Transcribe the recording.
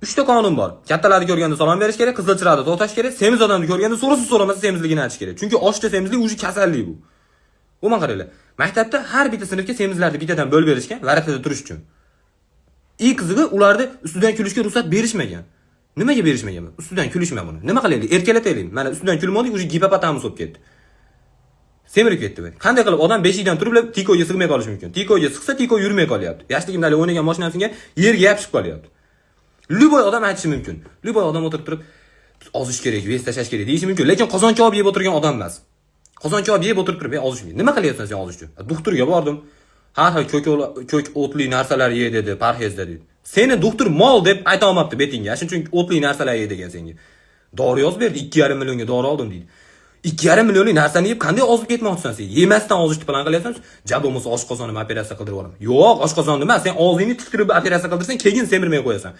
3 ta qonun bor. Kattalarni ko'rganda salom berish kerak, qizilchilarni to'xtash kerak, semiz odamni ko'rganda so'ramasa semizligini aytish kerak. Chunki ochda semizlik o'zi kasallik bu. Umuman qaranglar. Maktabda har bitta sinfga semizlarni bittadan bo'lib berishgan, varatada turish uchun. Eng qizig'i ularni ustidan kulishga ruxsat berishmagan. Nimaga berishmagan? Ustidan kulishma buni. Nima qilaylik? Erkalataylik. Mana ustidan kulmodik, o'zi gipopotamus bo'lib ketdi. Semirib ketdi bu. Qanday qilib odam beshikdan turib tikoga sig'may qolish mumkin? Tikoga sig'sa, tiko yurmay qolyapti. Yoshligimda o'ynagan mashinasiga yerga yopishib qolyapti. Lyuboy odam aytishi mumkin. Lyuboy odam o'tirib turib ozish kerak, vez tashlash kerak deyishi mumkin, lekin qozon kabob yeb o'tirgan odam emas. Qozon kabob yeb o'tirib turib, ozishmaydi. Nima qilyapsan sen ozish uchun? Doktorga bordim. Har xil ko'k o'tli narsalar ye dedi, parhezda dedi. Seni doktor mol deb ayta olmabdi betingga. Shuning uchun o'tli narsalar ye degan senga. Dori yozib berdi, 2,5 millionga dori oldim deydi. 2,5 millionlik narsani yeb qanday ozib ketmoqchisan sen? Yemasdan ozishni plan qilyapsan? Jabomuz oshqozonimni operatsiya qildirib olaman. Yo'q, oshqozonni emas, sen og'zingni tiktirib operatsiya qildirsang, keyin semirmay qo'yasan.